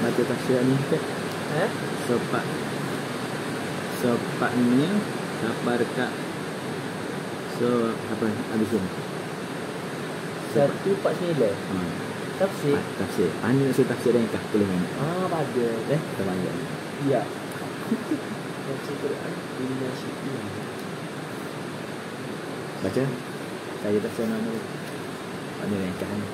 Baca tafsir ni ke? Sopaknya sabar dekat. So apa habis ni? 149. Tafsir. Tafsir. Ani nak tafsir dengan kah 10 minit. Bagus. Kita banyak. Ya. Baca Quran bila syiah. Baca. Saya tafsir mana? Ani dengan kah ni.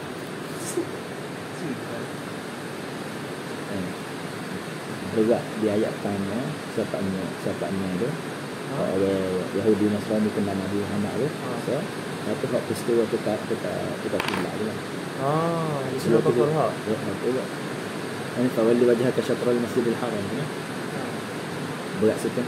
Juga di ayat pertama siapanya tu oleh Yahudi Nasrani kena Nabi Muhammad tu. So satu hak peristiwa kita tindak je lah. Itu apa Quran? Ya, betul. Ini fawalli wajhaka syatrul masjidil haram ya. Berat sikit.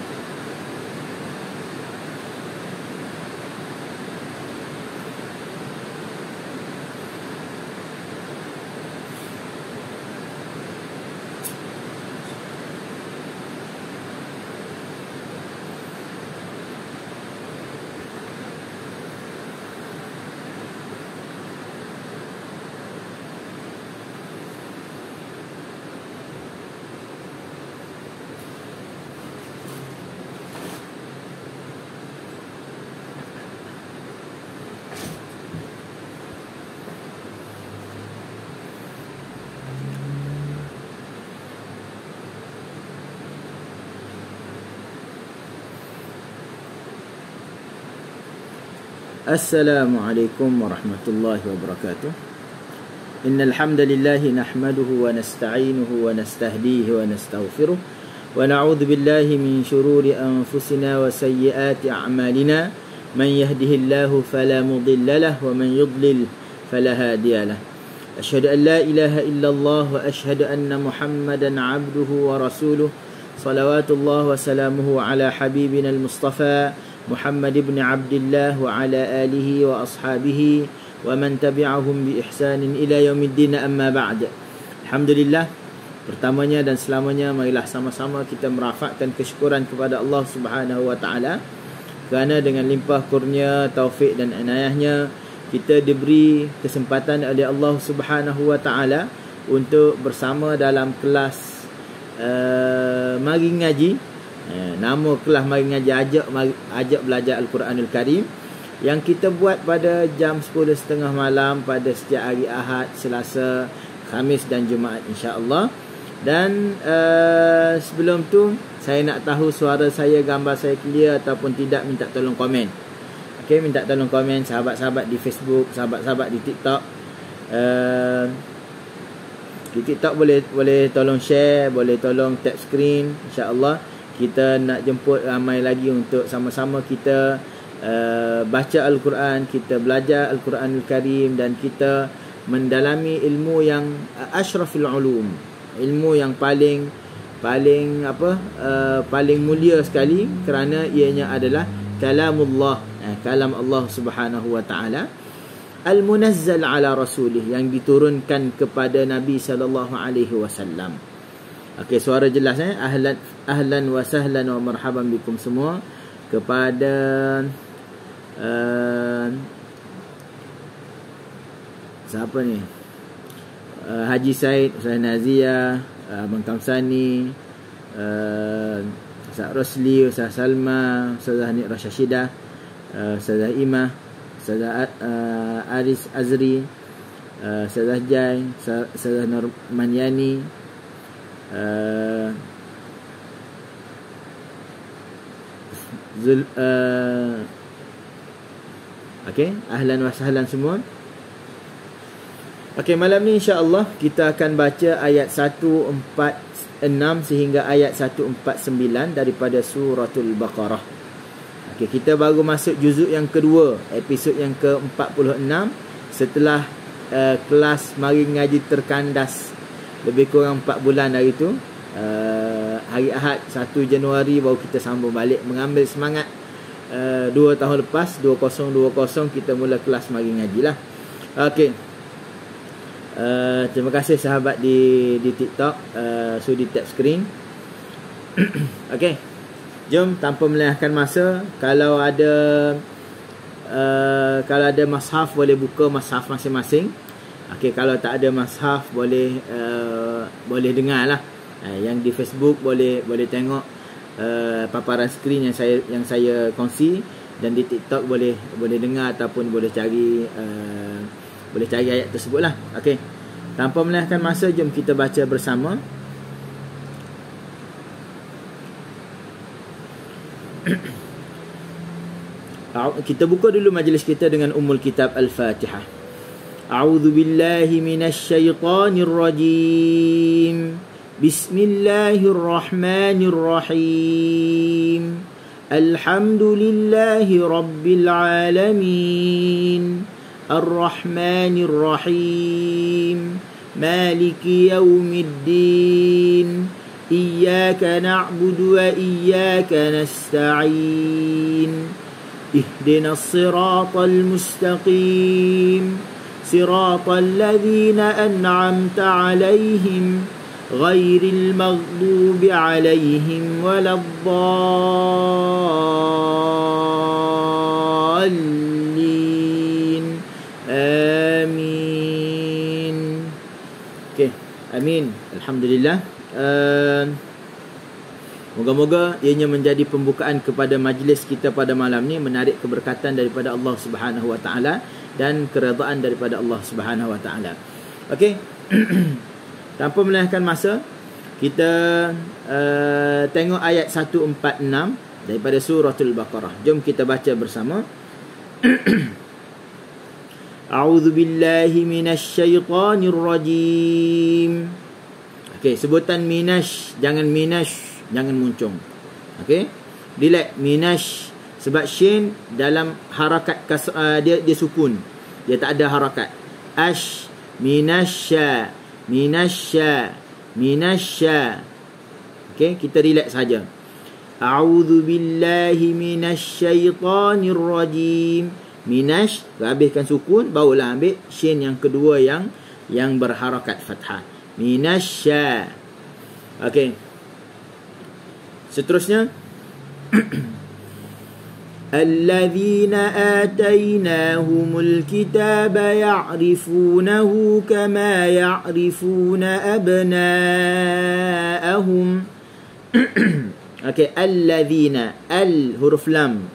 Assalamualaikum warahmatullahi wabarakatuh. Innal hamdalillah nahmaduhu wa nasta'inuhu wa nastahdihi wa nastaghfiruh wa na'udzu billahi min shururi anfusina wa sayyiati a'malina. Man yahdihillahu fala mudilla lahu wa man yudlil fala hadiya lahu. Asyhadu an la ilaha illallah wa asyhadu anna Muhammadan 'abduhu wa rasuluh. Salawatullah wa salamuhu ala habibina al-Mustafa Muhammad ibn Abdullah wa ala alihi wa ashabihi wa man tabi'ahum bi ihsanin ila yaumiddin, amma ba'd. Alhamdulillah, pertamanya dan selamanya marilah sama-sama kita merafakkan kesyukuran kepada Allah Subhanahu wa taala kerana dengan limpah kurnia, taufik dan inayahnya kita diberi kesempatan oleh Allah Subhanahu wa taala untuk bersama dalam kelas mari ngaji. Nama kelas mari ngaji ajak belajar Al-Quranul Karim yang kita buat pada jam 10.30 malam pada setiap hari Ahad, Selasa, Khamis dan Jumaat, insya-Allah. Dan sebelum tu saya nak tahu suara saya, gambar saya clear ataupun tidak, minta tolong komen. Okey, minta tolong komen sahabat-sahabat di Facebook, sahabat-sahabat di TikTok. Di TikTok boleh tolong share, boleh tolong tap screen, insya-Allah. Kita nak jemput ramai lagi untuk sama-sama kita baca Al-Quran, kita belajar Al-Quranul Karim dan kita mendalami ilmu yang asyrafil ulum, ilmu yang paling mulia sekali kerana ianya adalah kalamullah, kalam Allah Subhanahu wa taala al-munazzal ala rasulih, yang diturunkan kepada Nabi sallallahu alaihi wasallam. Okey, suara jelas ahlan wa sahlan wa marhaban bikum semua kepada siapa ni? Haji Said, Ustaz Nazia, Abang Kamsani, Ustaz Rosli, Ustaz Salma, Ustazah Nik Rasyashidah, Ustazah Imah, Ustazah Aris Azri, Ustazah Jai, Ustazah Nurmaniani, Okey, ahlan wa sahlan semua. Okey, malam ni insya-Allah kita akan baca ayat 146 sehingga ayat 149 daripada suratul Baqarah. Okey, kita baru masuk juzuk yang kedua, episod yang ke-46 setelah kelas mari ngaji terkandas lebih kurang 4 bulan hari tu. Hari Ahad 1 Januari baru kita sambung balik mengambil semangat. 2 tahun lepas 2020 kita mula kelas mari ngaji lah. Okey. Terima kasih sahabat di TikTok sudi tap screen. Okey. Jom tanpa melengahkan masa, kalau ada mushaf boleh buka mushaf masing-masing. Okey, kalau tak ada mushaf boleh dengar lah. Yang di Facebook boleh tengok paparan skrin yang saya kongsi, dan di TikTok boleh dengar ataupun boleh cari ayat tersebut lah. Okey. Tanpa melengahkan masa, jom kita baca bersama. Kita buka dulu majlis kita dengan Ummul Kitab Al-Fatihah. A'udzu billahi minasy syaithanir rajim. Bismillahirrahmanirrahim. Alhamdulillahi rabbil alamin. Ar-Rahmanir Rahim. Maliki yaumiddin. Iyyaka na'budu wa iyyaka nasta'in. اهدنا الصراط المستقيم صراط الذين أنعمت عليهم غير المغضوب عليهم ولا الضالين آمين. Okay, amin. Alhamdulillah. Moga-moga ianya menjadi pembukaan kepada majlis kita pada malam ni, menarik keberkatan daripada Allah Subhanahu Wa Taala dan keredaan daripada Allah Subhanahu Wa Taala. Okey. Tanpa melengahkan masa, kita tengok ayat 146 daripada suratul Baqarah. Jom kita baca bersama. A'udzu billahi minasy syaithanir rajim. Okey, sebutan minash, jangan minash, jangan muncung. Okey, relax. Minash, sebab shin dalam harakat dia sukun, dia tak ada harakat. Ash, minasya, minasya, minasya. Okey, kita relax saja. A'udzu billahi minasy syaithanir rajim. Minash, habiskan sukun, barulah ambil shin yang kedua yang berharakat fathah. Minasya. Okey. Seterusnya, alladzina atainahumul kitaba ya'rifunahu kama ya'rifuna abna'ahum. Okey, alladzina, huruf lam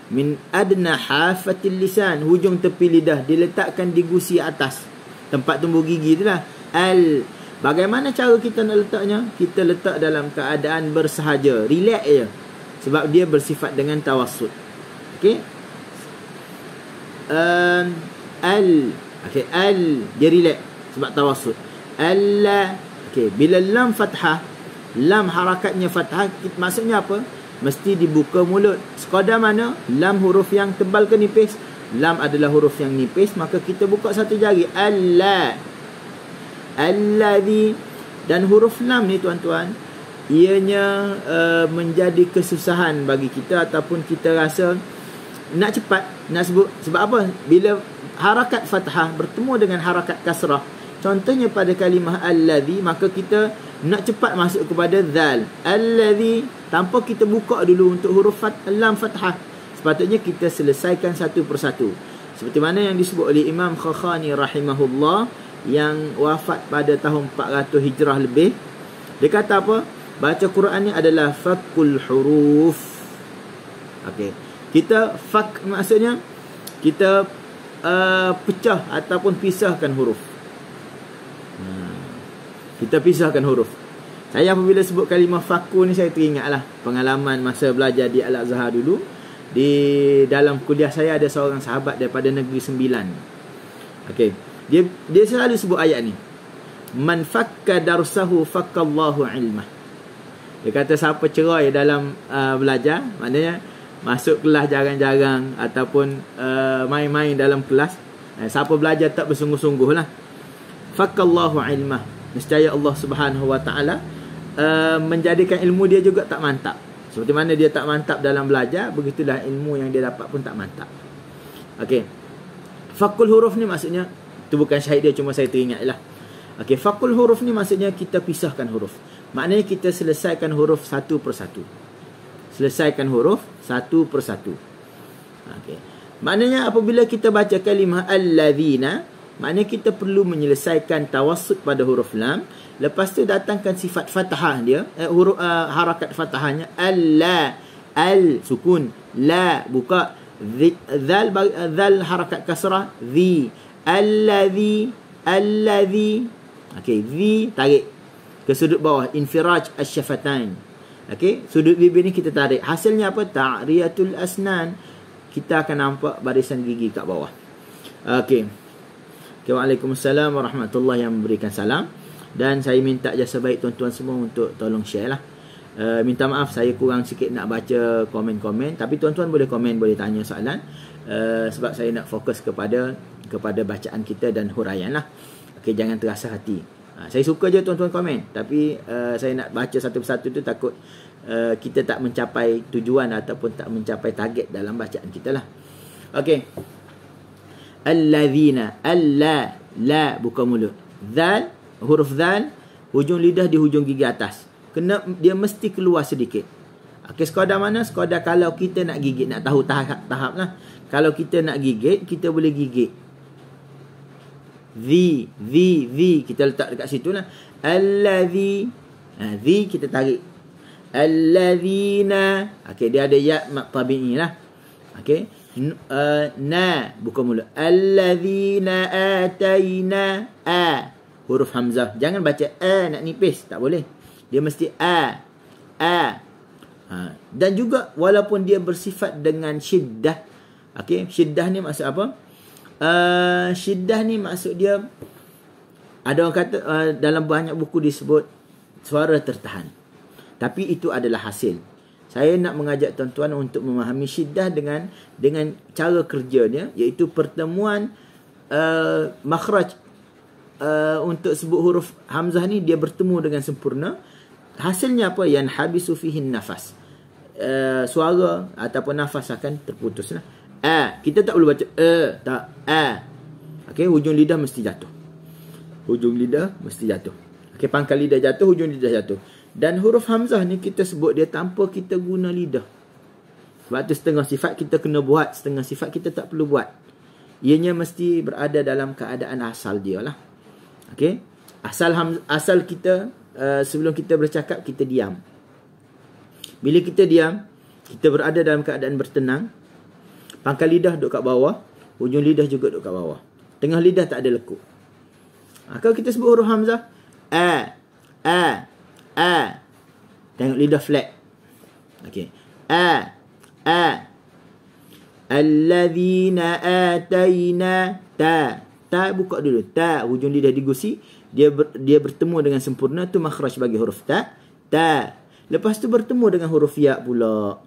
min adna hafatil lisan, hujung tepi lidah, diletakkan di gusi atas tempat tumbuh gigi tu lah. Bagaimana cara kita nak letaknya? Kita letak dalam keadaan bersahaja, relax je, sebab dia bersifat dengan tawassut. Okey. Okey, dia relax sebab tawassut. Allah. Okey, bila lam fathah, lam harakatnya fathah, maksudnya apa? Mesti dibuka mulut. Sekadar mana lam huruf yang tebal ke nipis? Lam adalah huruf yang nipis, maka kita buka satu jari. Allah. Alladhi. Dan huruf lam ni tuan-tuan, ianya menjadi kesusahan bagi kita, ataupun kita rasa nak cepat nak sebut. Sebab apa? Bila harakat fathah bertemu dengan harakat kasrah, contohnya pada kalimah alladhi, maka kita nak cepat masuk kepada zal. Alladhi, tanpa kita buka dulu untuk huruf lam fathah. Sepatutnya kita selesaikan satu persatu, seperti mana yang disebut oleh Imam Khakhani rahimahullah, yang wafat pada tahun 400 Hijrah lebih. Dia kata apa? Baca Quran ni adalah fakul huruf. Okey. Kita fak maksudnya kita pecah ataupun pisahkan huruf. Kita pisahkan huruf. Saya apabila sebut kalimah fakul ni, saya teringatlah pengalaman masa belajar di Al-Azhar dulu. Di dalam kuliah saya ada seorang sahabat daripada Negeri Sembilan. Okey. Dia selalu sebut ayat ni. Man fakka darsahu fakkallahu ilmah. Dia kata siapa cerai dalam belajar, maknanya masuk kelas jarang-jarang ataupun main-main dalam kelas, siapa belajar tak bersungguh-sungguh lah, fakkallahu ilmah, nescaya Allah Subhanahu Wa Taala menjadikan ilmu dia juga tak mantap. Seperti mana dia tak mantap dalam belajar, begitulah ilmu yang dia dapat pun tak mantap. Okey. Fakul huruf ni maksudnya, itu bukan syahid dia, cuma saya teringat lah. Okey, fakul huruf ni maksudnya kita pisahkan huruf. Maknanya kita selesaikan huruf satu persatu. Selesaikan huruf satu persatu. Okey. Maknanya apabila kita baca kalimah alladzina, Maknanya kita perlu menyelesaikan tawassut pada huruf lam. Lepas tu datangkan sifat fathah dia, huruf harakat fathahnya. Alla, al sukun, la buka, zal harakat kasrah, zi, allazi, okey, zi tarik ke sudut bawah, infiraj asy-syafatain. Okey, sudut bibir ni kita tarik. Hasilnya apa? Ta'riyatul asnan. Kita akan nampak barisan gigi kat bawah. Okey. Waalaikumsalam warahmatullahi yang memberikan salam. Dan saya minta jasa baik tuan-tuan semua untuk tolong share lah. Minta maaf saya kurang sikit nak baca komen-komen, tapi tuan-tuan boleh komen, boleh tanya soalan, sebab saya nak fokus kepada bacaan kita dan huraian lah. Okey, jangan terasa hati. Saya suka je tuan-tuan komen, tapi saya nak baca satu persatu tu takut kita tak mencapai tujuan ataupun tak mencapai target dalam bacaan kita lah. Okey. Allazina, alla, la buka mulut. Zal, huruf zal, hujung lidah di hujung gigi atas. Dia mesti keluar sedikit. Okey, sekadar mana? Sekadar kalau kita nak gigit, nak tahu tahap lah. Kalau kita nak gigit, kita boleh gigit. Zi, kita letak dekat situ lah. Allazi, zi kita tarik. Allazina, okey, dia ada ya mat tabi'i lah. Okey. Na buka mulut. Allazina ataina, huruf hamzah. Jangan baca nak nipis, tak boleh. Dia mesti dan juga walaupun dia bersifat dengan syiddah. Okey, syiddah ni maksud apa? Syiddah ni maksud dia, ada orang kata dalam banyak buku disebut suara tertahan. Tapi itu adalah hasil. Saya nak mengajak tuan-tuan untuk memahami syiddah dengan cara kerjanya, iaitu pertemuan makhraj untuk sebut huruf hamzah ni dia bertemu dengan sempurna. Hasilnya apa? Yang habisu fihi nafas. Suara ataupun nafas akan terputus lah. Kita tak perlu baca tak okey, hujung lidah mesti jatuh. Hujung lidah mesti jatuh. Okey, pangkal lidah jatuh, hujung lidah jatuh. Dan huruf hamzah ni kita sebut dia tanpa kita guna lidah. Sebab tu setengah sifat kita kena buat, setengah sifat kita tak perlu buat. Ianya mesti berada dalam keadaan asal dia lah. Okey, asal kita sebelum kita bercakap, kita diam. Bila kita diam, kita berada dalam keadaan bertenang. Pangkal lidah duduk kat bawah, hujung lidah juga duduk kat bawah. Tengah lidah tak ada lekuk. Kalau kita sebut huruf hamzah, tengok lidah flat. Okey. Allazina ataina, ta buka dulu. Ta, hujung lidah digusi, dia bertemu dengan sempurna, tu makhraj bagi huruf ta. Lepas tu bertemu dengan huruf ya pula.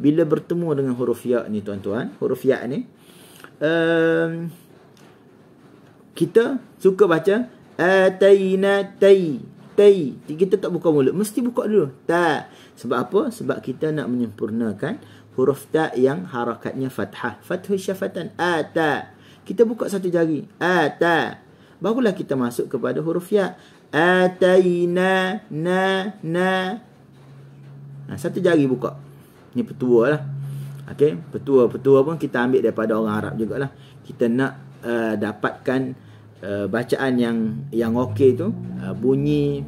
Bila bertemu dengan huruf ya ni tuan-tuan, huruf ya ni kita suka baca ataina, tai. Kita tak buka mulut, mesti buka dulu. Ta. Sebab apa? Sebab kita nak menyempurnakan huruf ta yang harakatnya fathah. Fathu syafatan. Ta. Kita buka satu jari. Ta. Barulah kita masuk kepada huruf ya. Ataina, na. Satu jari buka. Ni petua lah. Okey, petua pun kita ambil daripada orang Arab jugalah. Kita nak dapatkan bacaan yang okey tu, bunyi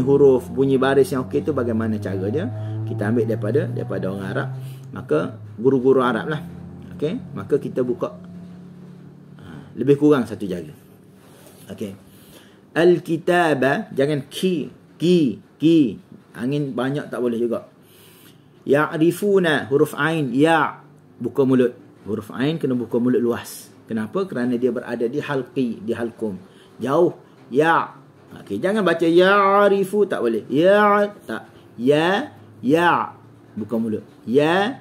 huruf, bunyi baris yang okey tu bagaimana cara dia, kita ambil daripada orang Arab. Maka guru-guru Arab lah. Okey, maka kita buka lebih kurang satu jari. Okey. Al-kitaba, jangan ki. Angin banyak tak boleh juga. Ya'rifuna, huruf ain, ya buka mulut. Huruf ain kena buka mulut luas. Kenapa? Kerana dia berada di halqi, di halkum. Jauh. Ya. Okey, jangan baca ya'rifu, tak boleh. Ya, tak. Ya. Buka mulut. Ya.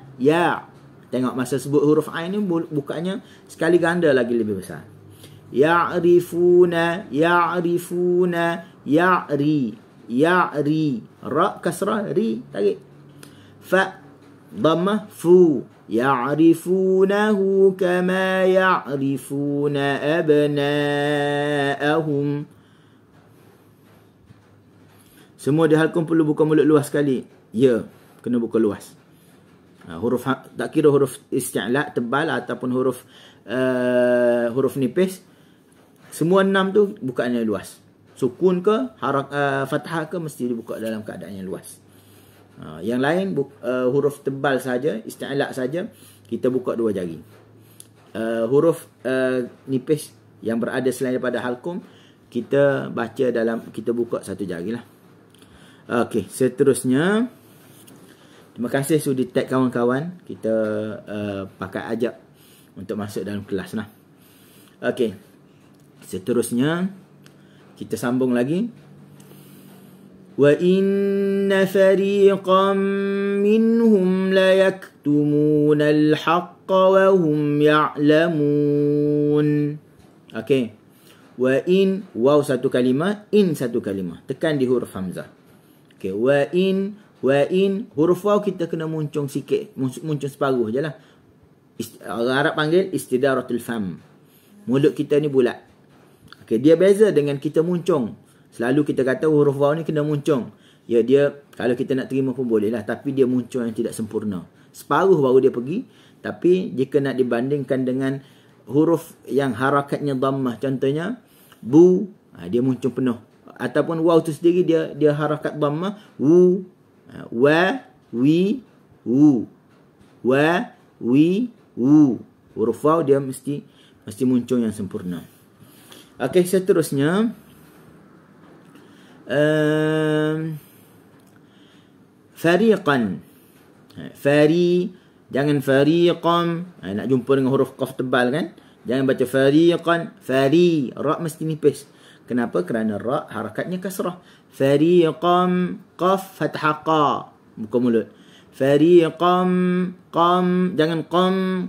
Tengok masa sebut huruf ain ni bukanya sekali ganda lagi lebih besar. Ya'rifuna, ya'ri. Ra kasrah, ri tarik. Fa dhammah, fu. Ya'rifunahu kama ya'rifuna abna'ahum. Semua di halkum perlu buka mulut luas sekali. Ya, kena buka luas. Huruf tak kira huruf isti'la tebal ataupun huruf nipis. Semua 6 tu bukaan yang luas. Sukun ke, fathah ke, mesti dibuka dalam keadaan yang luas. Yang lain huruf tebal saja, isti'la saja, kita buka 2 jari. Huruf nipis yang berada selain daripada halqum, kita buka 1 jari lah. Okey, seterusnya, terima kasih sudi tag kawan-kawan. Kita pakai ajak untuk masuk dalam kelas lah. Okey, seterusnya kita sambung lagi. Wa inna fariqan minhum la yaktumuna al-haqqa wa hum ya'lamun. Okey. Wa in, waw 1 kalimah, in 1 kalimah. Tekan di huruf hamzah. Okey, wa in, huruf waw kita kena muncung sikit, muncung separuh je lah. Orang Arab panggil istidaratul fam. Mulut kita ni bulat. Okey, dia beza dengan kita muncung. Selalu kita kata huruf waw ni kena muncung. Ya, dia kalau kita nak terima pun boleh lah, tapi dia muncung yang tidak sempurna. Separuh baru dia pergi. Tapi jika nak dibandingkan dengan huruf yang harakatnya dhammah, contohnya bu, dia muncung penuh. Ataupun waw tu sendiri dia harakat dhammah, wu, wa, wi, wu, wa, wi, wu. Huruf waw dia mesti muncung yang sempurna. Okey, seterusnya fariqan. Jangan fariqam. Nak jumpa dengan huruf qaf tebal kan? Jangan baca fariqan. Ra mesti nipis. Kenapa? Kerana ra harakatnya kasrah. Fariqam, qaf fathah qa, buka mulut. Fariqam, qam, jangan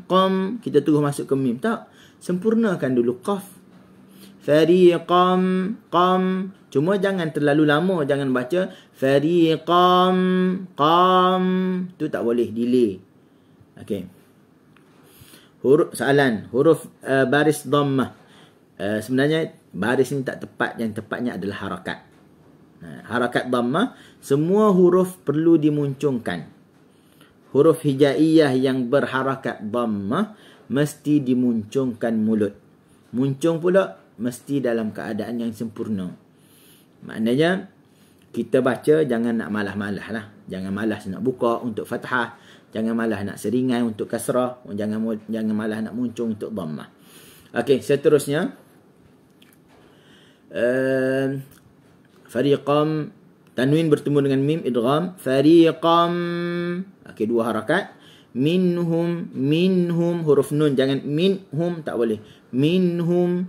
qam kita terus masuk ke mim. Tak, sempurnakan dulu qaf. Fariqam, qam. Cuma jangan terlalu lama, jangan baca fariqam, qam. Tu tak boleh, delay. Okey. Huruf baris dhammah. Sebenarnya baris ni tak tepat, yang tepatnya adalah harakat. Harakat dhammah, semua huruf perlu dimuncungkan. Huruf hijaiyah yang berharakat dhammah mesti dimuncungkan mulut. Muncung pula mesti dalam keadaan yang sempurna. Maknanya kita baca jangan nak malas-malas lah. Jangan malas nak buka untuk fathah, jangan malas nak seringai untuk kasrah, jangan malas nak muncung untuk dhammah. Okey, seterusnya fariqam, tanwin bertemu dengan mim, idgham. Fariqam, okey, 2 harakat. Minhum, huruf nun, jangan minhum, tak boleh. Minhum,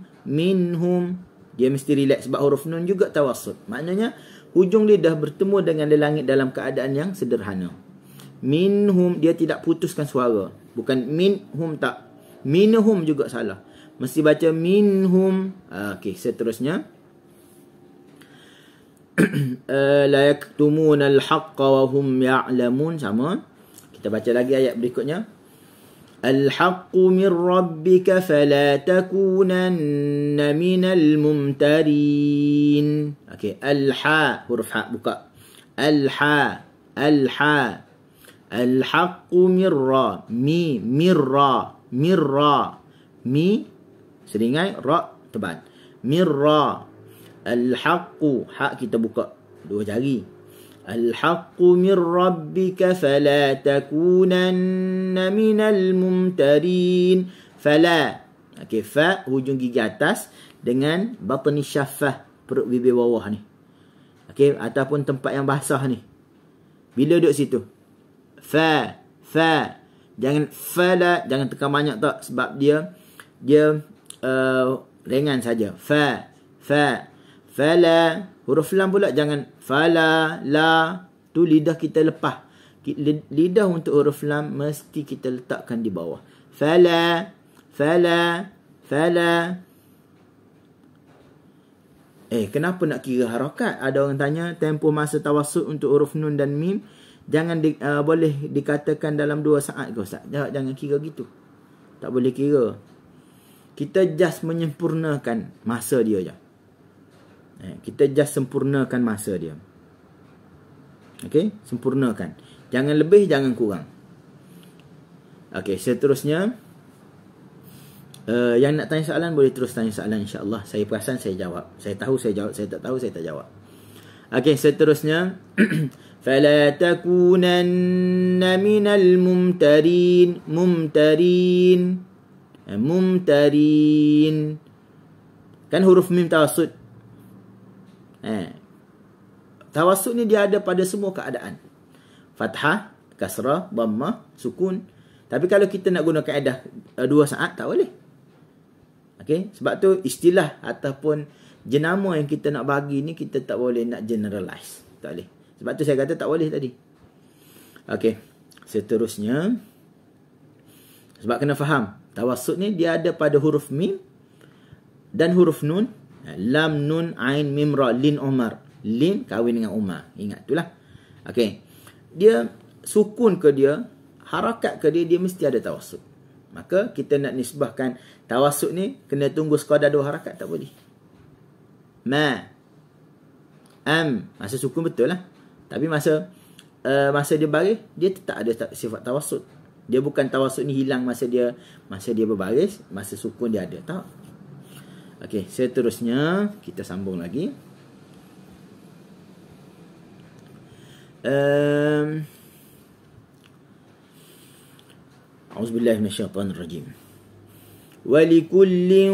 dia mesti relax sebab huruf nun juga tawassut. Maknanya hujung lidah bertemu dengan langit dalam keadaan yang sederhana. Minhum, dia tidak putuskan suara. Bukan minhum, tak. Minhum juga salah. Mesti baca minhum. Okey, seterusnya la yaktumuna al-haqqa wa hum ya'lamun. Sama. Kita baca lagi ayat berikutnya. Al-haqqu min rabbika fala takunanna minal mumtarin. Okey, al-ha, huruf ha buka. Al-ha. Al-haqqu mirra, mirra. Mi seringai, ra tebal. Mirra. Al-haqqu, ha kita buka 2 jari. Al-haqqu min rabbika fala takunanna minal mumtarin. Fala. Okey, fa hujung gigi atas dengan batni syaffah, perut bibir bawah ni. Okey, ataupun tempat yang basah ni. Bila duduk situ. Fa. Jangan fala, jangan tekan banyak tak, sebab dia ringan saja. Fa. Fala. Huruf lam pula jangan fala, la. Tu lidah kita lepas. Lidah untuk huruf lam mesti kita letakkan di bawah. Fala. Kenapa nak kira harakat? Ada orang tanya tempoh masa tawassut untuk huruf nun dan mim jangan boleh dikatakan dalam 2 saat ke Ustaz? Jangan kira gitu. Tak boleh kira. Kita just menyempurnakan masa dia je. Kita just sempurnakan masa dia. Okey, sempurnakan. Jangan lebih, jangan kurang. Okey, seterusnya Yang nak tanya soalan boleh terus tanya soalan, insya-Allah. Saya perasan saya jawab. Saya tahu saya jawab, saya tak tahu saya tak jawab. Okey, seterusnya fala takunanna minal mumtarin. Mumtarin kan huruf mim tawassut. Tawassut ni dia ada pada semua keadaan. Fathah, kasrah, dhammah, sukun. Tapi kalau kita nak guna kaedah 2 saat tak boleh. Okey, sebab tu istilah ataupun jenama yang kita nak bagi ni kita tak boleh nak generalize. Tak boleh. Sebab tu saya kata tak boleh tadi. Okey, seterusnya sebab kena faham, tawassut ni dia ada pada huruf mim dan huruf nun. Lam, nun, ain, mim, ra, lin, umar. Lin kahwin dengan umar. Ingat itulah. Okey. Dia sukun ke dia, harakat ke dia, dia mesti ada tawassut. Maka kita nak nisbahkan tawassut ni kena tunggu sekadar 2 harakat tak boleh. Ma, am, masa sukun betul lah. Tapi masa dia baris, dia tetap ada sifat tawassut. Dia bukan tawassut ni hilang masa dia berbaris, masa sukun dia ada. Tak. Okey, seterusnya kita sambung lagi. A'udzubillahi minasyaitonir rajim. Walikullin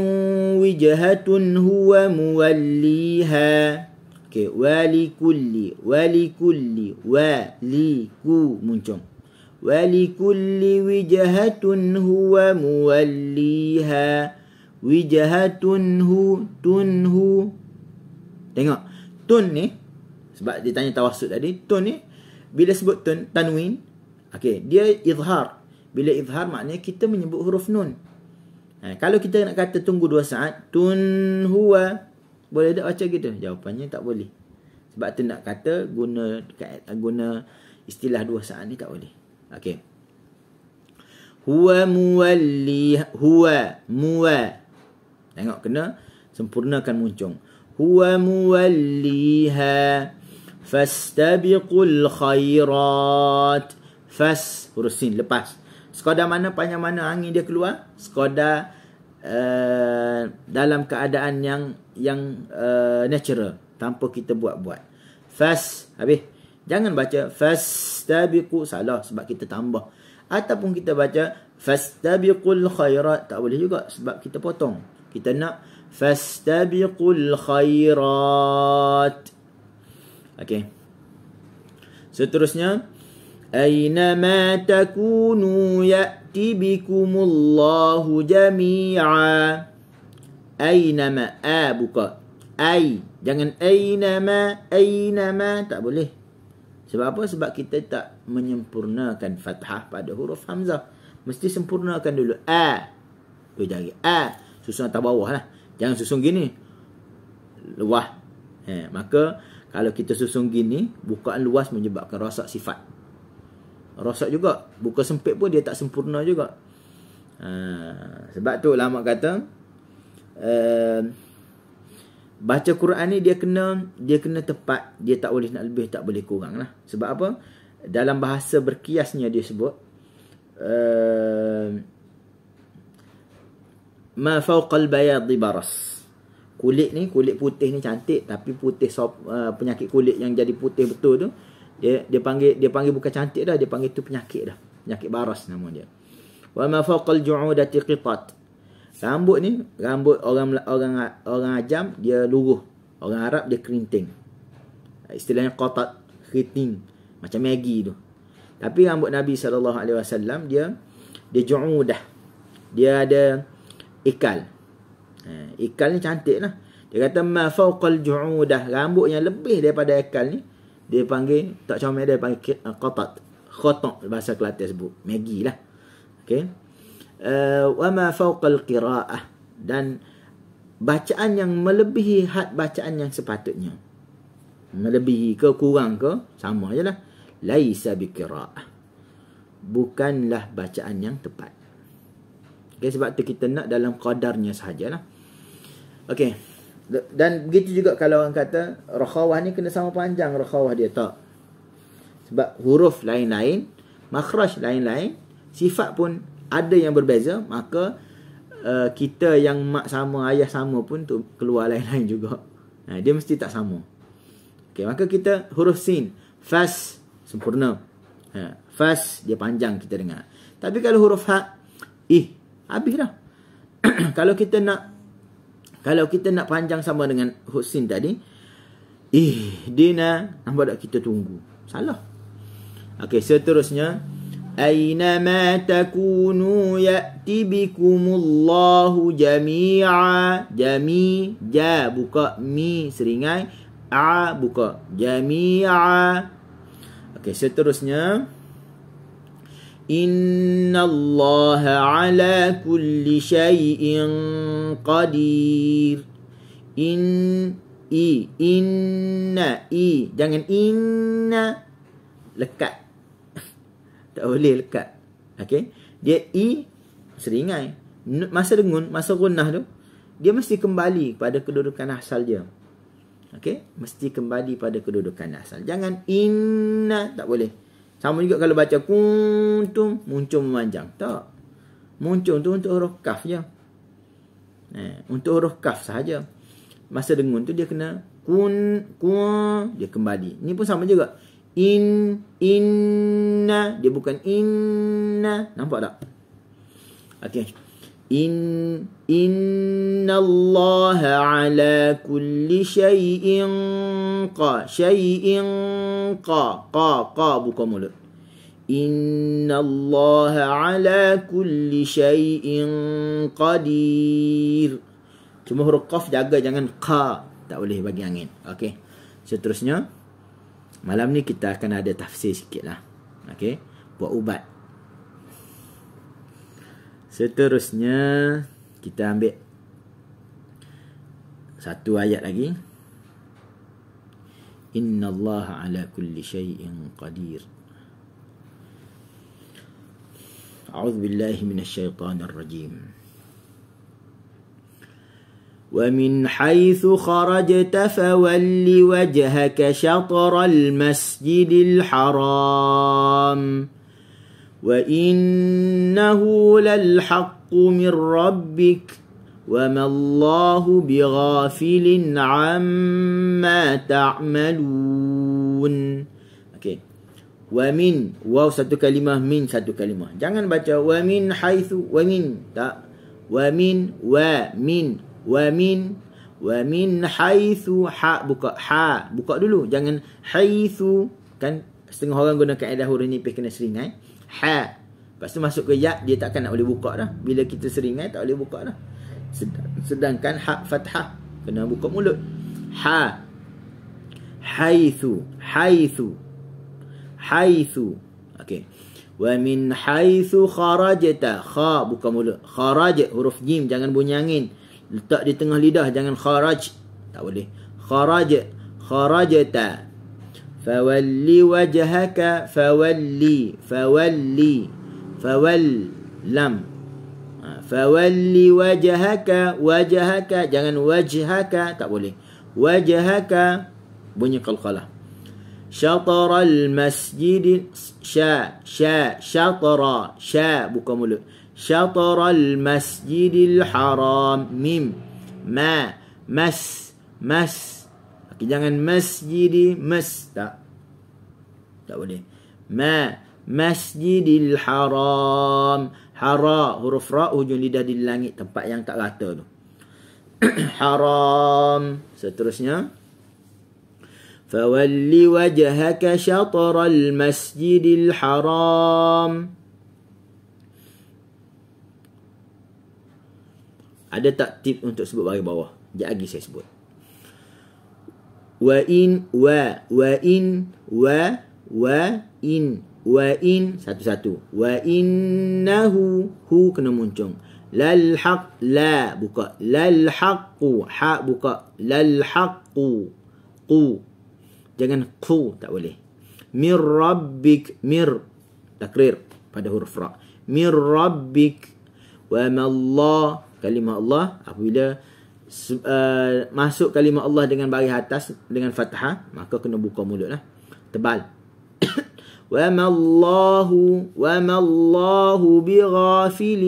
wijhatun huwa muwalliha. Okey, walikulli waliku muncung. Walikulli wijhatun huwa muwalliha. Wijhatun tunhu. Tengok, tun ni sebab dia tanya tawassut tadi, tun ni bila sebut tun, tanwin, okey, dia izhar. Bila izhar maknanya kita menyebut huruf nun. Kalau kita nak kata tunggu 2 saat, tun huwa, boleh tak baca gitu? Jawapannya tak boleh. Sebab tu nak kata guna istilah 2 saat ni tak boleh. Okey. Huwa muwalli, huwa muwa. Tengok, kena sempurnakan muncung. Huwa muwalliha fastabiqul khairat. Fas, huruf sin, lepas. Sekadar mana, panjang mana angin dia keluar, sekadar dalam keadaan yang natural, tanpa kita buat-buat. Fas, habis. Jangan baca fastabiqu, salah sebab kita tambah. Ataupun kita baca fastabiqul khairat, tak boleh juga sebab kita potong. Kita nak fastabiqul khairat. Okey. Seterusnya, aynama takunu ya'ti bikumullahu jami'a. Aynama, buka. Jangan aynama, tak boleh. Sebab apa? Sebab kita tak menyempurnakan fathah pada huruf hamzah. Mesti sempurnakan dulu. 2 jari. Susun atas bawah lah. Jangan susun gini. Luas. Maka kalau kita susun gini, bukaan luas menyebabkan rosak sifat. Rosak juga. Buka sempit pun dia tak sempurna juga. Sebab tu ulama kata, baca Quran ni dia kena tepat. Dia tak boleh nak lebih, tak boleh kurang lah. Sebab apa? Dalam bahasa berkiasnya dia sebut, ma fawqal bayadi baras. Kulit putih ni cantik, tapi putih penyakit kulit yang jadi putih betul tu, dia panggil bukan cantik dah, dia panggil tu penyakit dah. Penyakit baras nama dia. Wa ma fawqal ju'udati qitat. Rambut orang ajam dia luruh. Orang Arab dia kerinting. Istilahnya qatat, keriting, macam Maggi tu. Tapi rambut Nabi SAW dia ju'udah. Dia ada ikal. Ikal ni cantik lah. Dia kata ma fawqal ju'udah. Rambut yang lebih daripada ikal ni, dia panggil, tak comel, dia panggil qatat. Khotok bahasa Kelantan sebut. Maggi lah. Okay. Wa ma fawqal qira'ah. Dan bacaan yang melebihi had bacaan yang sepatutnya. Melebihi ke kurang ke, sama je lah. Laisa biqira'ah. Bukanlah bacaan yang tepat. Okay, sebab tu kita nak dalam qadarnya sahajalah. Okey. Dan begitu juga kalau orang kata rakhawah ni kena sama panjang rakhawah dia, tak. Sebab huruf lain-lain, makhraj lain-lain, sifat pun ada yang berbeza, maka kita yang mak sama, ayah sama pun tu keluar lain-lain juga. Dia mesti tak sama. Okey, maka kita huruf sin, fas sempurna. Fas dia panjang kita dengar. Tapi kalau huruf ha, habis dah. Kalau kita nak panjang sama dengan huruf sin tadi, ihdina, nampak tak kita tunggu. Salah. Okey, seterusnya Aynama takunu ya'ti bikumullahu jami'a. Ja buka, mi seringai, a buka, jami'a. Okey, seterusnya Innallaha ala kulli syai'in qadir. Inna, jangan inna lekat. Tak boleh lekat. Okey. Dia seringai. Masa dengun, masa gunnah tu, dia mesti kembali pada kedudukan asal dia. Okey, mesti kembali pada kedudukan asal. Jangan inna, tak boleh. Sama juga kalau baca kuntum, muncul memanjang. Tak. Muncul tu untuk huruf kaf je. Untuk huruf kaf sahaja. Masa dengun tu dia kena kun, dia kembali. Ni pun sama juga. Inna, dia bukan inna. Nampak tak? Okey. Innallaha ala kulli syai'in qa buka mulut. Innallaha ala kulli syai'in qadir. Cuma huruf qaf jaga, jangan qa. Tak boleh bagi angin. Okey. Seterusnya, malam ni kita akan ada tafsir sikit lah. Okey. Buat ubat. Seterusnya, kita ambil satu ayat lagi. Innallaha ala kulli syai'in qadir. A'udzu billahi minasy syaithanir rajim. ومن حيث خرجت فول وجهك شطر المسجد الحرام وإنه للحق من ربك وما الله بغافل عما تعملون. Okay. ومن, waw satu kalimah, min satu kalimah. Jangan baca wa min haitsu, wa min, tak. Wa min, wa min, wa min haitsu, ha buka, ha buka dulu, jangan haitsu. Kan setengah orang guna kaedah huruf nipis kena seringai, ha, lepas tu masuk ke ya, dia takkan nak boleh buka dah. Bila kita seringai tak boleh buka dah. Sedangkan ha fathah kena buka mulut. Ha, haitsu, okey. Wa min haitsu kharajta, kha buka mulut. Kharaj huruf jim, jangan bunyi angin. Letak di tengah lidah, jangan kharaj. Tak boleh. Kharajta. Fawalli wajhaka, fawalli. Lam. Fawalli wajhaka, jangan wajhaka, tak boleh. Wajhaka bunyi qalqalah. Syataral masjid, syatara, buka mulut. Syataral masjidil haram, mim, ma, mas. Okay, jangan masjidi, tak boleh. Masjidil haram, hara huruf ra, hujung lidah di langit, tempat yang tak rata tu. Haram. Seterusnya, fawalli wajhaka syataral masjidil haram. Ada tak tip untuk sebut baris bawah? Sekejap lagi saya sebut. Wa in satu-satu. Wa innahu, hu kena muncung. Lal haq, la buka. Lal haqqu, ha buka. Lal haqqu, qu. Jangan qu, tak boleh. Mir rabbik, mir takrir pada huruf ra. Mir rabbik. Wa ma Allah, kalimah Allah apabila masuk kalimah Allah dengan baris atas dengan fathah, maka kena buka mulut lah, tebal. وما الله بغافل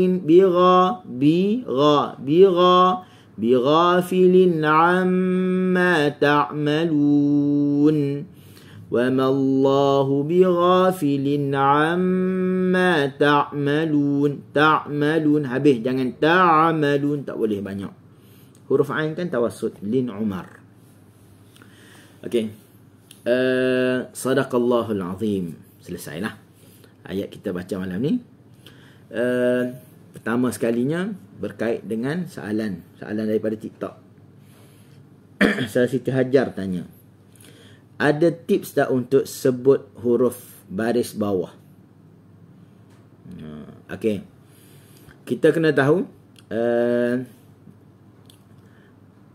بغافل عما تعملون وما الله بغافل عما تعملون habis, jangan ta'malun, tak boleh banyak. Huruf ain kan tawassut, lin Umar. Okey. Sadaqallahul azim. Selesailah ayat kita baca malam ni. Pertama sekalinya berkait dengan soalan daripada TikTok. Salah Siti Hajar tanya, ada tips tak untuk sebut huruf baris bawah? Okey. Kita kena tahu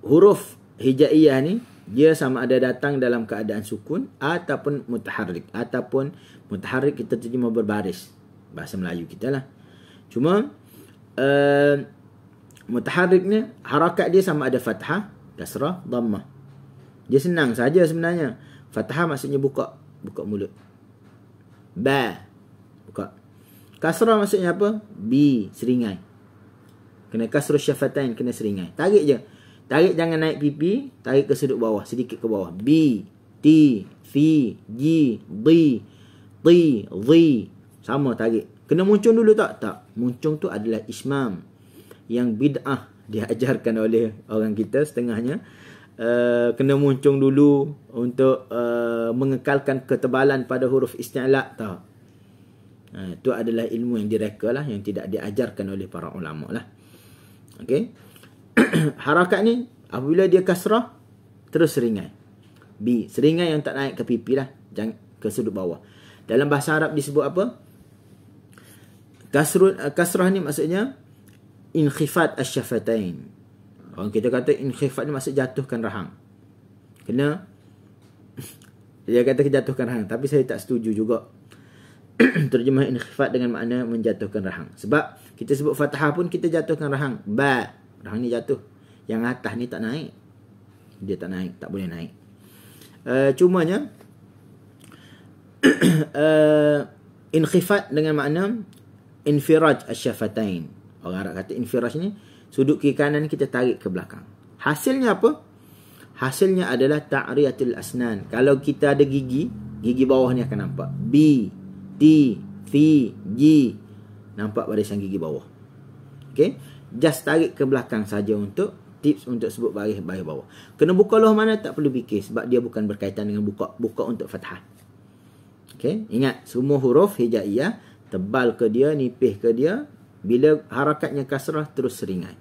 huruf hijaiyah ni dia sama ada datang dalam keadaan sukun ataupun mutaharrik. Ataupun mutaharrik kita terjemah berbaris, bahasa Melayu kita lah. Cuma mutaharrik ni harakat dia sama ada fathah, kasrah, dhammah. Dia senang saja sebenarnya. Fathah maksudnya buka mulut. Ba, buka. Kasrah maksudnya apa? Bi, seringai. Kena kasrah syafatain, kena seringai. Tarik je. Tarik, jangan naik pipi, tarik ke sudut bawah, sedikit ke bawah. B, T, F, G, D, T, Z. Sama tarik. Kena muncung dulu tak? Tak. Muncung tu adalah ismam yang bid'ah diajarkan oleh orang kita setengahnya. Kena muncung dulu untuk mengekalkan ketebalan pada huruf isti'la', tak. Itu adalah ilmu yang direka lah, yang tidak diajarkan oleh para ulama lah. Okey. Harakat ni apabila dia kasrah terus seringai. B, seringai yang tak naik ke pipi lah, jangan ke sudut bawah. Dalam bahasa Arab disebut apa? Kasrah ni maksudnya inkhifat asy-syafatain. Orang kita kata inkhifat ni maksud jatuhkan rahang. Kena dia kata jatuhkan rahang, tapi saya tak setuju juga terjemah inkhifat dengan makna menjatuhkan rahang. Sebab kita sebut fathah pun kita jatuhkan rahang. Ba, rahang ni jatuh. Yang atas ni tak naik. Dia tak naik, tak boleh naik. Cumanya inkhifat dengan makna infiraj asy-syafatain. Orang Arab kata infiraj ni sudut kiri kanan kita tarik ke belakang. Hasilnya apa? Hasilnya adalah ta'riyatul asnan. Kalau kita ada gigi bawah ni akan nampak. B, T, F, G. Nampak barisan gigi bawah. Okey? Just tarik ke belakang saja untuk tips untuk sebut baris bawah. Kena buka luar mana tak perlu fikir, sebab dia bukan berkaitan dengan buka untuk fathah. Okey? Ingat, semua huruf hijaiyah tebal ke dia, nipih ke dia, bila harakatnya kasrah terus seringai.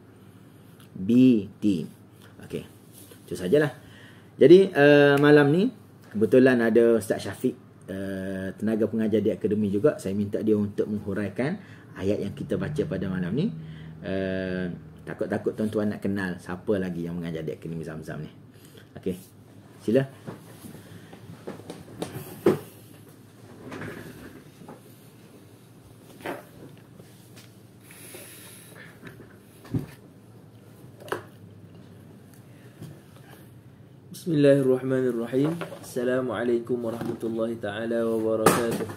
B, T. Okey. Itu sajalah. Jadi malam ni kebetulan ada Ustaz Syafiq, tenaga pengajar di akademi juga. Saya minta dia untuk menghuraikan ayat yang kita baca pada malam ni. Takut-takut tuan-tuan nak kenal siapa lagi yang mengajar di akademi Zamzam ni. Okey. Sila. Bismillahirrahmanirrahim. Assalamualaikum warahmatullahi taala wabarakatuh.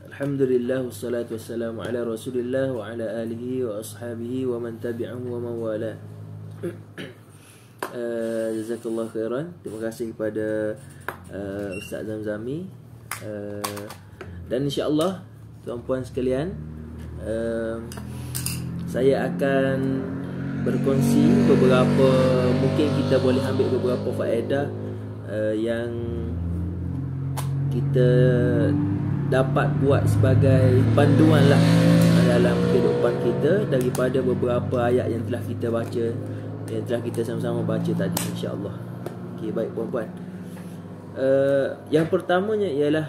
Alhamdulillah wassalatu wassalamu ala Rasulillah wa ala alihi wa ashabihi wa man tabi'ahum wa man wala. Jazakallahu khairan. Terima kasih kepada Ustaz Zamzami. Dan insya-Allah tuan-puan sekalian, saya akan berkongsi beberapa, mungkin kita boleh ambil beberapa faedah yang kita dapat buat sebagai panduan lah dalam kehidupan kita daripada beberapa ayat yang telah kita baca, yang telah kita sama-sama baca tadi, insya-Allah. Okey, baik puan-puan. Yang pertamanya ialah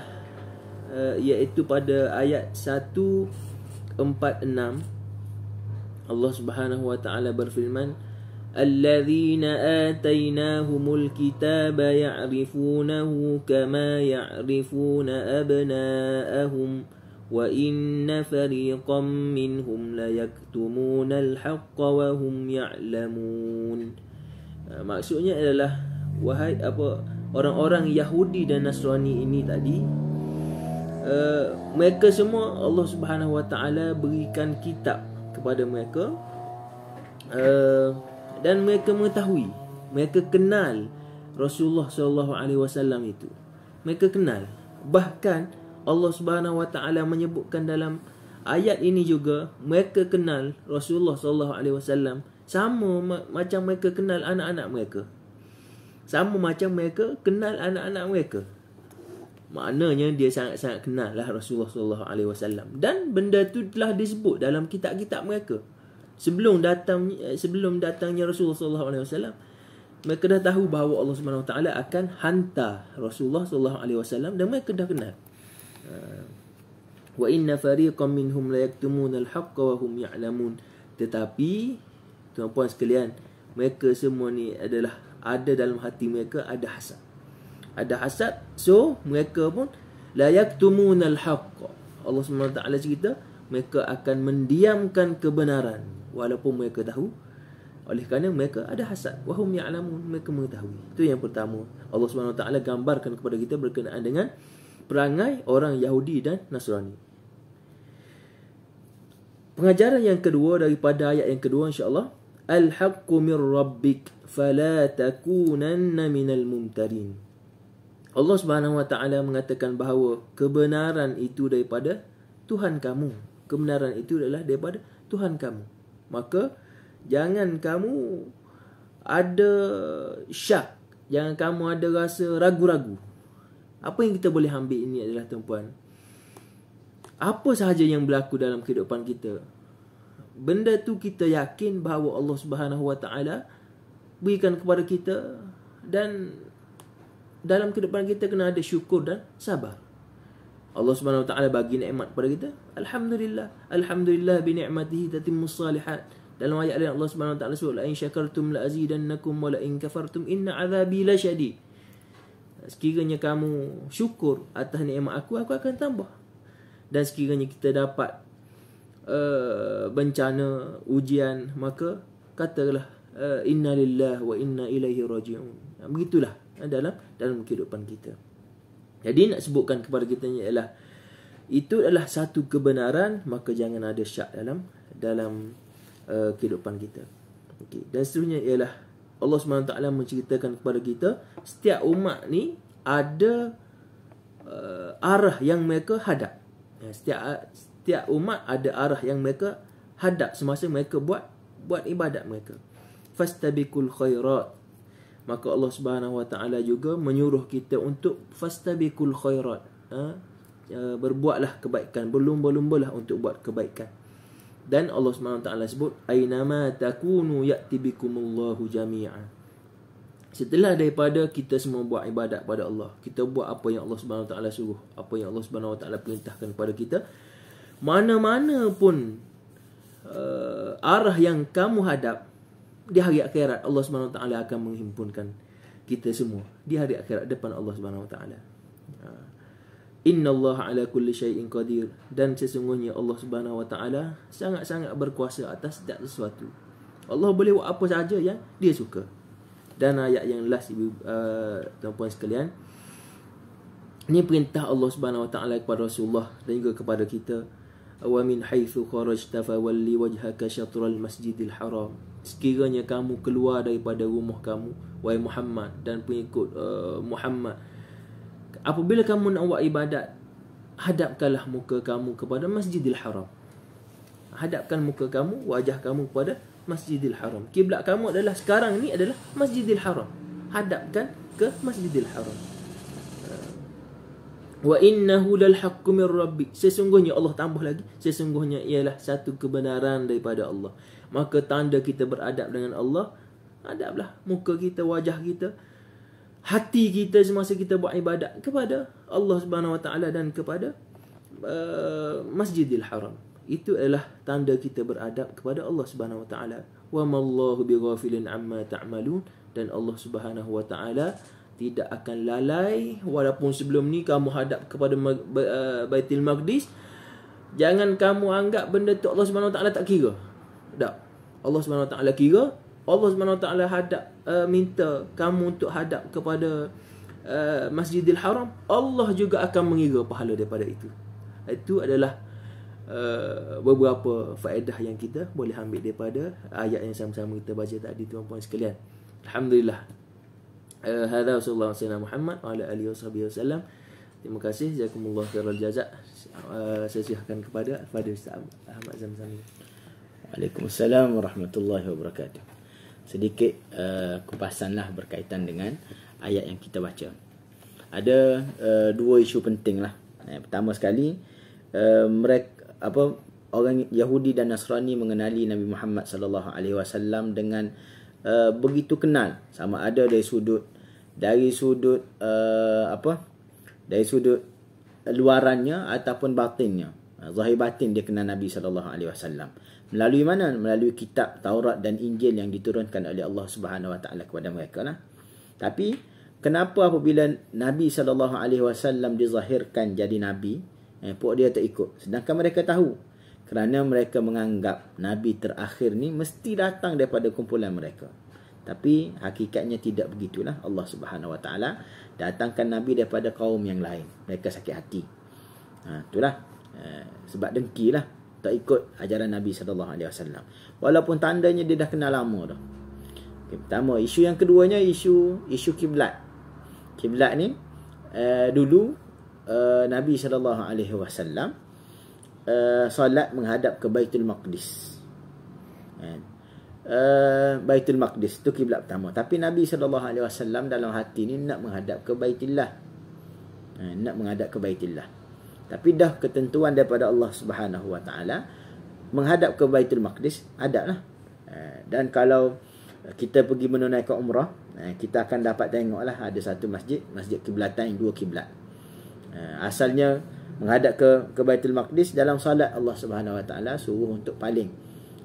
iaitu pada ayat 146 Allah Subhanahu wa taala berfirman, "Alladzina atainahumul kitaba ya'rifunahu kama ya'rifuna abna'ahum wa inna fariqam minhum la yaktumuna al-haqqa wa hum ya'lamun." Maksudnya adalah, wahai orang-orang Yahudi dan Nasrani ini tadi, mereka semua Allah Subhanahu Wa Taala berikan kitab kepada mereka, dan mereka mengetahui, mereka kenal Rasulullah sallallahu alaihi wasallam itu. Mereka kenal. Bahkan Allah Subhanahu Wa Taala menyebutkan dalam ayat ini juga, mereka kenal Rasulullah sallallahu alaihi wasallam sama macam mereka kenal anak-anak mereka. Sama macam mereka kenal anak-anak mereka. Maknanya dia sangat-sangat kenal lah Rasulullah sallallahu alaihi wasallam, dan benda tu telah disebut dalam kitab-kitab mereka. Sebelum datangnya Rasulullah sallallahu alaihi wasallam, mereka dah tahu bahawa Allah Subhanahu Wa Taala akan hantar Rasulullah sallallahu alaihi wasallam, dan mereka dah kenal. Wa inna fariqam minhum la yaktumuna al-haqqa wa hum ya'lamun. Tetapi tuan-puan sekalian, mereka semua ni adalah ada dalam hati mereka ada hasad. Ada hasad, so mereka pun la yaktumuna al-haqqa. Allah Subhanahu Wa Taala cerita mereka akan mendiamkan kebenaran walaupun mereka tahu. Oleh kerana mereka ada hasad, wahum ya'lamun, mereka mengetahui. Itu yang pertama. Allah Subhanahu Wa Taala gambarkan kepada kita berkenaan dengan perangai orang Yahudi dan Nasrani. Pengajaran yang kedua daripada ayat yang kedua, insya-Allah, al-haqqu mir rabbik fala takunanna minal mumtarin. Allah Subhanahu Wa Taala mengatakan bahawa kebenaran itu daripada Tuhan kamu. Kebenaran itu adalah daripada Tuhan kamu. Maka jangan kamu ada syak, jangan kamu ada rasa ragu-ragu. Apa yang kita boleh ambil ini adalah, tuan-puan, apa sahaja yang berlaku dalam kehidupan kita, benda tu kita yakin bahawa Allah Subhanahu Wa Taala berikan kepada kita, dan dalam kehidupan kita kena ada syukur dan sabar. Allah Subhanahu Wa Taala bagi nikmat kepada kita, alhamdulillah. Alhamdulillah bi ni'matihi tatimmus salihat. Dalam ayat lain Allah Subhanahu Wa Taala sebut, la in syakartum la azidannakum wa la in kafartum inna azabi lasyadid. Sekiranya kamu syukur atas nikmat aku akan tambah. Dan sekiranya kita dapat bencana, ujian, maka katalah inna lillahi wa inna ilaihi raji'un. Begitulah dalam kehidupan kita. Jadi nak sebutkan kepada kita ialah itu adalah satu kebenaran, maka jangan ada syak dalam kehidupan kita. Okey, dan seterusnya ialah Allah SWT menceritakan kepada kita setiap umat ni ada arah yang mereka hadap. Setiap umat ada arah yang mereka hadap semasa mereka buat ibadat mereka. Fastabiqul khairat. Maka Allah Subhanahu Wa Taala juga menyuruh kita untuk fastabiqul khairat. Berbuatlah kebaikan, berlumba-lumbalah untuk buat kebaikan. Dan Allah Subhanahu Wa Taala sebut ainama takunu ya'ti bikumullahu jami'an. Setelah daripada kita semua buat ibadat pada Allah, kita buat apa yang Allah Subhanahu Wa Taala suruh, apa yang Allah Subhanahu Wa Taala perintahkan kepada kita, mana-mana pun arah yang kamu hadap, di hari akhirat Allah Subhanahu Wa Taala akan menghimpunkan kita semua di hari akhirat depan Allah Subhanahu Wa Taala. Innallaha ala kulli syai'in qadir. Dan sesungguhnya Allah Subhanahu Wa Taala sangat-sangat berkuasa atas setiap sesuatu. Allah boleh buat apa sahaja yang Dia suka. Dan ayat yang last, tuan-puan sekalian, ini perintah Allah Subhanahu Wa Taala kepada Rasulullah dan juga kepada kita. Wa min haitsu kharajta fawalli wajhaka syatral masjidil haram. Sekiranya kamu keluar daripada rumah kamu, wahai Muhammad dan pengikut Muhammad, apabila kamu nak buat ibadat, hadapkanlah muka kamu kepada Masjidil Haram. Hadapkan muka kamu, wajah kamu kepada Masjidil Haram. Kiblat kamu adalah sekarang ni adalah Masjidil Haram. Hadapkan ke Masjidil Haram. Wa innahu lal haqqu mir rabbik. Sesungguhnya, Allah tambah lagi, sesungguhnya ialah satu kebenaran daripada Allah. Maka tanda kita beradab dengan Allah, adablah muka kita, wajah kita, hati kita semasa kita buat ibadat kepada Allah Subhanahu Wa Taala dan kepada Masjidil Haram. Itu adalah tanda kita beradab kepada Allah Subhanahu Wa Taala. Wa mallahu bighafilin amma ta'malun. Dan Allah Subhanahu Wa Taala tidak akan lalai walaupun sebelum ni kamu hadap kepada Baitul Maqdis. Jangan kamu anggap benda tu Allah Subhanahu Wa Taala tak kira. Tak. Allah Subhanahu Wa Taala kira. Allah Subhanahu Wa Taala hadap minta kamu untuk hadap kepada Masjidil Haram, Allah juga akan mengira pahala daripada itu. Itu adalah beberapa faedah yang kita boleh ambil daripada ayat yang sama-sama kita baca tadi, tuan-puan sekalian. Alhamdulillah. Hadza sallallahu alaihi wasallam Muhammad wa ala alihi wasallam. Terima kasih, jazakumullah khairal jazak. Saya serahkan kepada Ustaz Ahmad Zamzam. Waalaikumsalam warahmatullahi wabarakatuh. Sedikit kupasanlah berkaitan dengan ayat yang kita baca. Ada dua isu penting lah. Pertama sekali, orang Yahudi dan Nasrani mengenali Nabi Muhammad sallallahu alaihi wasallam dengan begitu kenal, sama ada dari sudut luarannya ataupun batinnya. Zahir batin dia kenal Nabi sallallahu alaihi wasallam. Melalui mana? Melalui kitab Taurat dan Injil yang diturunkan oleh Allah Subhanahu wa taala kepada mereka lah. Tapi kenapa apabila Nabi sallallahu alaihi wasallam dizahirkan jadi nabi, puak dia tak ikut, sedangkan mereka tahu, kerana mereka menganggap nabi terakhir ni mesti datang daripada kumpulan mereka. Tapi hakikatnya tidak begitulah. Allah Subhanahu wa taala datangkan nabi daripada kaum yang lain. Mereka sakit hati. Itulah sebab dengki lah, tak ikut ajaran Nabi sallallahu alaihi wasallam. Walaupun tandanya dia dah kenal lama dah. Pertama, isu yang keduanya isu kiblat. Kiblat ni dulu Nabi sallallahu alaihi wasallam solat menghadap ke Baitul Maqdis. Baitul Maqdis tu kiblat pertama. Tapi Nabi sallallahu alaihi wasallam dalam hati ni nak menghadap ke Baitillah. Nak menghadap ke Baitillah. Tapi dah ketentuan daripada Allah Subhanahu wa taala menghadap ke Baitul Maqdis, adablah. Dan kalau kita pergi menunaikan umrah, kita akan dapat tengoklah ada satu masjid kiblatan yang dua kiblat. Asalnya menghadap ke Baitul Maqdis, dalam solat Allah Subhanahu wa taala suruh untuk paling.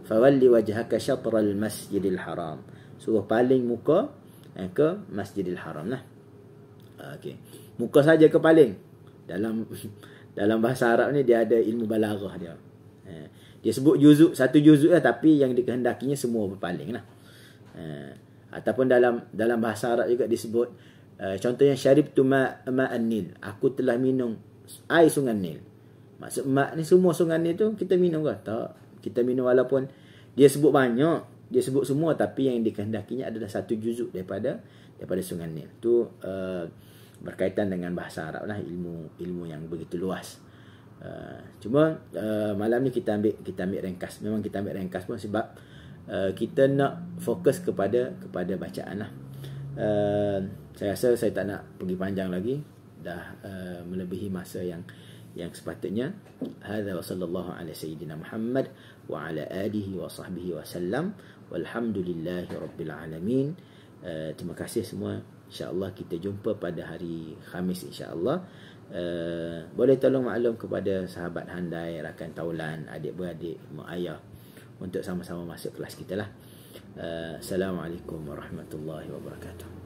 Fawalli wajhaka syatral Masjidil Haram. Suruh paling muka ke Masjidil Haram lah. Okey. Muka saja ke paling. Dalam bahasa Arab ni dia ada ilmu balaghah dia. Dia sebut satu juzuk lah, tapi yang dikehendakinya semua berpaling lah. Ataupun dalam bahasa Arab juga disebut, contohnya syaribtu ma'an Nil, aku telah minum air sungai Nil. Maksud ma' ni semua sungai Nil tu kita minum ke? Tak. Kita minum walaupun dia sebut banyak, dia sebut semua, tapi yang dikehendakinya adalah satu juzuk daripada sungai Nil. Tu berkaitan dengan bahasa Arab lah, ilmu yang begitu luas. Cuma malam ni kita ambil ringkas. Memang kita ambil ringkas pun sebab kita nak fokus kepada bacaan lah. Saya rasa saya tak nak pergi panjang lagi, dah melebihi masa yang sepatutnya. Hadza wa sallallahu ala sayyidina Muhammad wa ala alihi wa sahbihi wa sallam, walhamdulillahi rabbil alamin. Terima kasih semua. InsyaAllah kita jumpa pada hari Khamis insyaAllah. Boleh tolong maklum kepada sahabat handai, rakan taulan, adik-beradik, mak ayah untuk sama-sama masuk kelas kita lah. Assalamualaikum warahmatullahi wabarakatuh.